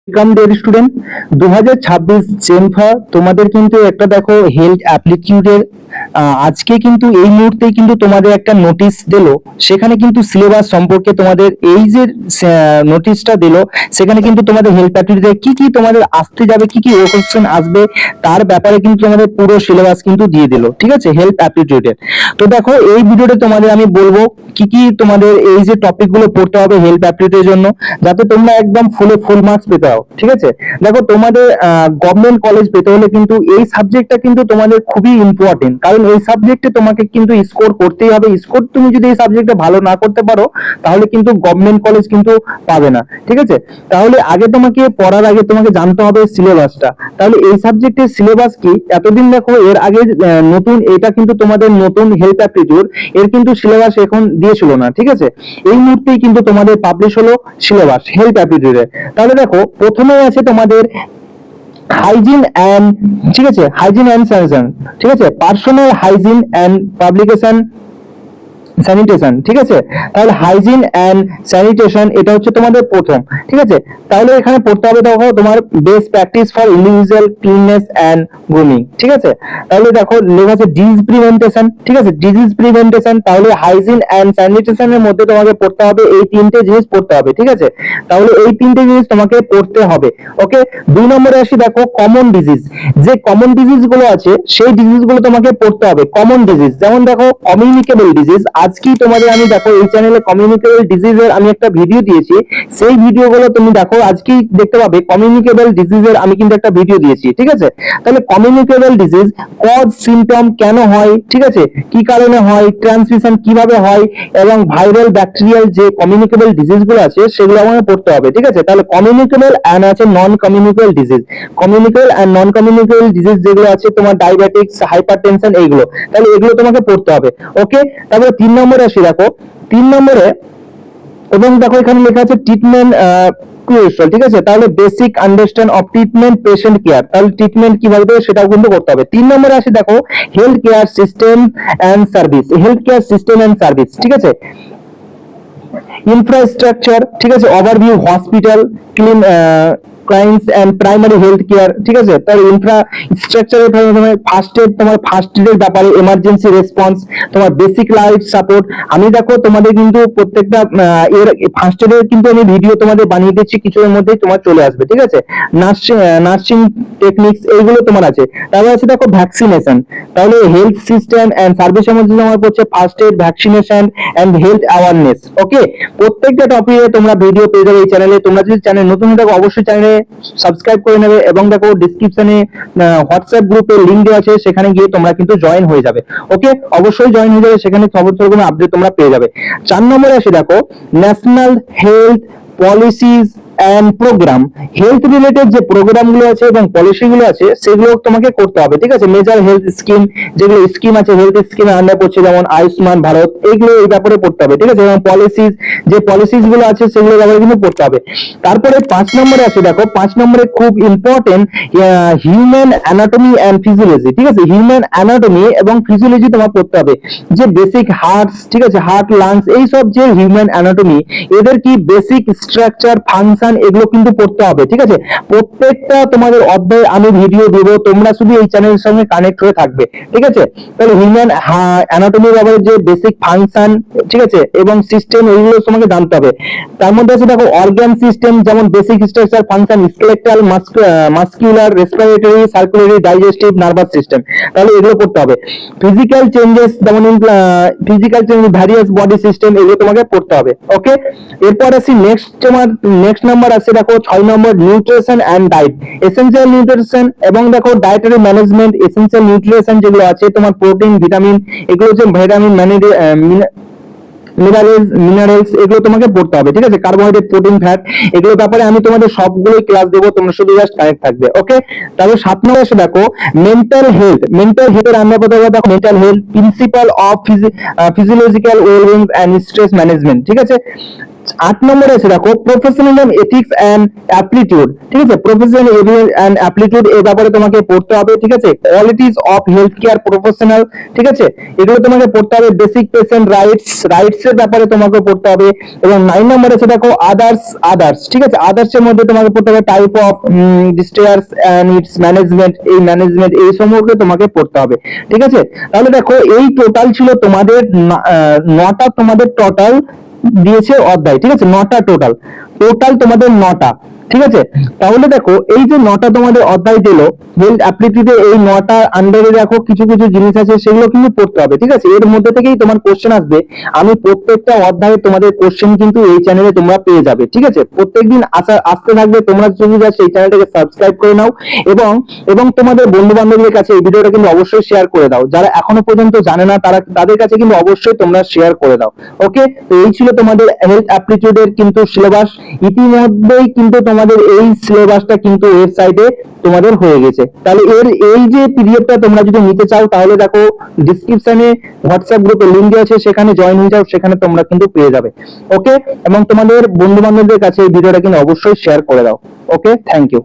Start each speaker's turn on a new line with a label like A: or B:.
A: Welcome dear student. 2026 জেনফা তোমাদের কিন্তু একটা দেখো হেলথ অ্যাপ্টিটিউডের আজকে কিন্তু এই মুহূর্তেই কিন্তু তোমাদের একটা নোটিশ দিলো। সেখানে কিন্তু সিলেবাস সম্পর্কে তোমাদের এই যে নোটিশটা দিলো, সেখানে কিন্তু তোমাদের হেলথ অ্যাপ্টিটিউডে কি কি তোমাদের আসতে যাবে, কি কি কোশ্চেন আসবে তার ব্যাপারে কিন্তু তোমাদের পুরো সিলেবাস কিন্তু দিয়ে দিলো। ঠিক আছে, হেলথ অ্যাপ্টিটিউডের। তো দেখো এই ভিডিওতে তোমাদের আমি বলবো কি কি তোমাদের এই যে টপিক গুলো পড়তে হবে হেলথ অ্যাপ্টিটিউডের জন্য, যাতে তোমরা একদম ফুল মার্কস পেতে পারো। ঠিক আছে, দেখো তোমাদের গভর্নমেন্ট কলেজ পেতে হলে কিন্তু এই সাবজেক্টটা কিন্তু তোমাদের খুবই ইম্পর্টেন্ট, কারণ এই সাবজেক্টে তোমাকে কিন্তু স্কোর করতেই হবে। স্কোর তুমি যদি এই সাবজেক্টে ভালো না করতে পারো তাহলে কিন্তু গভর্নমেন্ট কলেজ কিন্তু পাবে না। ঠিক আছে, তাহলে আগে তোমাকে পড়ার আগে তোমাকে জানতে হবে সিলেবাসটা। তাহলে এই সাবজেক্টের সিলেবাস কি, এতদিন দেখো এর আগে নতুন, এটা কিন্তু তোমাদের নতুন হেলথ অ্যাপ্টিটিউড, এর কিন্তু সিলেবাস এখন দিয়েছিল না। ঠিক আছে, এই মুহূর্তেই কিন্তু তোমাদের পাবলিশ হলো সিলেবাস হেলথ অ্যাপ্টিটিউডের। তাহলে দেখো প্রথমে আছে তোমাদের হাইজিন অ্যান্ড, ঠিক আছে, হাইজিন অ্যান্ড স্যানিটেশন। ঠিক আছে, personal hygiene and publication sanitation. ঠিক আছে, তাহলে হাইজিন অ্যান্ড স্যানিটেশন এটা হচ্ছে তোমাদের প্রথম। ঠিক আছে, তাহলে এখানে পড়তে হবে দেখো তোমার best practice for individual cleanness and grooming. ঠিক আছে, তাহলে দেখো লেখা আছে ডিজিজ প্রিভেন্টেশন। ঠিক আছে, ডিজিজ প্রিভেন্টেশন, তাহলে হাইজিন অ্যান্ড স্যানিটেশনের মধ্যে তোমাকে পড়তে হবে এই তিনটে জিনিস পড়তে হবে। ঠিক আছে, তাহলে এই তিনটে জিনিস তোমাকে পড়তে হবে। ওকে, 2 নম্বরে আসি, দেখো কমন ডিজিজ। যে কমন ডিজিজ গুলো আছে সেই ডিজিজ গুলো তোমাকে পড়তে হবে। কমন ডিজিজ যেমন দেখো কমিউনিকেবল ডিজিজ, আজকেই তোমাদের আমি দেখো এই চ্যানেলে কমিউনিকেবল ডিজিজের আমি একটা ভিডিও দিয়েছি, সেই ভিডিওগুলো তুমি দেখো আজকেই দেখতে পাবে। কমিউনিকেবল ডিজিজের আমি কিন্তু একটা ভিডিও দিয়েছি। ঠিক আছে, তাহলে কমিউনিকেবল ডিজিজ কজ, সিম্পটম, কেন হয়, ঠিক আছে, কি কারণে হয়, ট্রান্সমিশন কিভাবে হয়, এবং ভাইরাল ব্যাকটেরিয়াল যে কমিউনিকেবল ডিজিজ গুলো আছে সেগুলো আমাকে পড়তে হবে। ঠিক আছে, তাহলে কমিউনিকেবল এন্ড আছে non communicable disease. Communicable and non communicable disease যেগুলো আছে তোমার ডায়াবেটিক্স, হাইপারটেনশন, এইগুলো, তাহলে এগুলো তোমাকে পড়তে হবে। ওকে, তারপরে 3 নম্বরে আসি, দেখো 3 নম্বরে, এবং দেখো এখানে লেখা আছে ট্রিটমেন্ট ক্রুশাল। ঠিক আছে, তাহলে basic understand of treatment patient care, তাহলে ট্রিটমেন্ট কিভাবে দেবে সেটাও কিন্তু করতে হবে। 3 নম্বরে আসে দেখো health care system and service, health care system and service. ঠিক আছে, ইনফ্রাস্ট্রাকচার, ঠিক আছে, overview hospital clean clients and primary health care. ঠিক আছে, তার ইনফ্রাস্ট্রাকচারের ফার্স্ট এড, তোমার ফার্স্ট এডের ব্যাপারে, এমার্জেন্সি রেসপন্স, তোমার বেসিক লাইফ সাপোর্ট। আমি দেখো তোমাদের কিন্তু প্রত্যেকটা এর ফার্স্ট এডের কিন্তু আমি ভিডিও তোমাদের বানিয়ে দিচ্ছি, কিছুর মধ্যেই তোমার চলে আসবে। ঠিক আছে, নার্সিং টেকনিক্স এইগুলো তোমার আছে। তারপর আছে দেখো ভ্যাকসিনেশন, তাহলে হেলথ সিস্টেম এন্ড সার্ভিসের মধ্যে তোমার হচ্ছে first aid, vaccination and health awareness. Okay, প্রত্যেকটা টপিকে তোমরা ভিডিও পেয়ে যাবে এই চ্যানেলে। তোমরা যদি চ্যানেল নতুন হয়ে থাকো অবশ্যই চ্যানেলে সাবস্ক্রাইব করে নেবে, এবং দেখো ডিসক্রিপশনে হোয়াটসঅ্যাপ গ্রুপের লিংক দেওয়া আছে, সেখানে গিয়ে তোমরা কিন্তু জয়েন হয়ে যাবে। ওকে, অবশ্যই জয়েন হয়ে যাবে, সেখানে খবর কোনো আপডেট তোমরা পেয়ে যাবে। 4 নম্বরে আসি, দেখো national health policies and program, health related যে প্রোগ্রাম গুলো আছে এবং পলিসি গুলো আছে সেগুলো তোমাকে করতে হবে। ঠিক আছে, মেজর হেলথ স্কিম, যেগুলো স্কিম আছে হেলথ স্কিমের আন্ডার পড়ছে, যেমন আয়ুষ্মান ভারত, এইগুলো এই ব্যাপারে পড়তে হবে। ঠিক আছে, এবং পলিসিজ, যে পলিসিজ গুলো আছে সেগুলো ব্যাপারে কিন্তু পড়তে হবে। তারপরে 5 নম্বরে আছে, দেখো 5 নম্বরে খুব important human anatomy and physiology. ঠিক আছে, হিউম্যান অ্যানাটমি এবং ফিজিওলজি তোমার পড়তে হবে, যে বেসিক হার্টস, ঠিক আছে, হার্ট, লাংস, এই সব যে হিউম্যান অ্যানাটমি, এদের কি বেসিক স্ট্রাকচার, ফাংশন, এগুলো কিন্তু পড়তে হবে। ঠিক আছে, প্রত্যেকটা তোমাদের অধ্যায়ে আমি ভিডিও দেবো, তোমরা শুধু এই চ্যানেলের সঙ্গে কানেক্ট হয়ে থাকবে। ঠিক আছে, তাহলে হিউম্যান অ্যানাটমির ব্যাপারে যে বেসিক ফাংশন, ঠিক আছে, এবং সিস্টেম, এগুলো তোমাকে জানতে হবে। তার মধ্যে আছে দেখো অর্গান সিস্টেম, যেমন basic structure, function, skeletal, muscular, respiratory, circulatory, digestive, nervous system, তাহলে এগুলো পড়তে হবে। ফিজিক্যাল চেঞ্জেস, যেমন physical change, various body system, এগুলো তোমাকে পড়তে হবে। ওকে, এরপর আসি নেক্সট নাম্বার আছে, দেখো 6 নম্বর nutrition and diet, essential nutrition, এবং দেখো ডায়েটারি ম্যানেজমেন্ট, এসেনশিয়াল নিউট্রিশন যেগুলো আছে তোমার প্রোটিন, ভিটামিন, এগুলো হচ্ছে ভিটামিন মিনারেলস, এগুলো তোমাকে পড়তে হবে। ঠিক আছে, কার্বোহাইড্রেট, প্রোটিন, ফ্যাট, এগুলো ব্যাপারে আমি তোমাদের সবগুলোই ক্লাস দেবো, তোমরা শুধু জাস্ট কানেক্ট থাকবে। ওকে, তারপর 7 নম্বরে এসে দেখো মেন্টাল হেলথ, মেন্টাল হেলথের আমরা কথা দেখো mental health principal of physiological wellbeing and stress management. ঠিক আছে, 8 নম্বরে আছে দেখো প্রফেশনালিজম, এথিক্স এন্ড অ্যাপ্টিটিউড। ঠিক আছে, প্রফেশনাল এন্ড অ্যাপ্টিটিউড এর ব্যাপারে তোমাকে পড়তে হবে। ঠিক আছে, qualities of health care professional. ঠিক আছে, এগুলো তোমাকে পড়তে হবে। বেসিক পেশেন্ট রাইটস এর ব্যাপারে তোমাকে পড়তে হবে। এবং 9 নম্বরে আছে দেখো আদার্স। ঠিক আছে, আদার্স এর মধ্যে তোমাকে পড়তে হবে type of distress and its management, এই ম্যানেজমেন্ট এই সম্পর্কে তোমাকে পড়তে হবে। ঠিক আছে, তাহলে দেখো এই টোটাল ছিল তোমাদের 9টা তোমাদের টোটাল দিয়েছে অধ্যায়। ঠিক আছে, 9টা টোটাল তোমাদের 9টা। ঠিক আছে, তাহলে দেখো এই যে 9টা তোমাদের অধ্যায় দিল হেলথ অ্যাপ্টিটিউডে, এই 9টার আন্ডারে দেখো কিছু কিছু জিনিস আছে সেগুলো কিন্তু পড়তে হবে। ঠিক আছে, এর মধ্যে থেকেই তোমার কোশ্চেন আসবে। আমি প্রত্যেকটা অধ্যায়ে তোমাদের কোশ্চেন কিন্তু এই চ্যানেলে তোমরা পেয়ে যাবে। ঠিক আছে, প্রত্যেকদিন আসতে থাকবে। তোমরা যদি এই চ্যানেলটাকে সাবস্ক্রাইব করে নাও এবং এবং তোমাদের বন্ধু বান্ধবদের কাছে এই ভিডিওটা কিন্তু অবশ্যই শেয়ার করে দাও। যারা এখনো পর্যন্ত জানে না তাদের কাছে কিন্তু অবশ্যই তোমরা শেয়ার করে দাও। ওকে, তো এই ছিল তোমাদের হেলথ অ্যাপ্টিটিউডের কিন্তু সিলেবাস। ইতিমধ্যেই কিন্তু তোমাদের এই সিলেবাসটা কিন্তু ওয়েবসাইটে তোমাদের হয়ে গেছে। তাহলে এই যে পিডিএফটা তোমরা যদি নিতে চাও তাহলে দেখো ডেসক্রিপশনে হোয়াটসঅ্যাপ গ্রুপে লিংক আছে, সেখানে জয়েন হয়ে যাও, সেখানে তোমরা কিন্তু পেয়ে যাবে। ওকে, এবং তোমাদের বন্ধু বান্ধবদের কাছে এই ভিডিওটা কিন্তু অবশ্যই শেয়ার করে দাও। ওকে, থ্যাংক ইউ।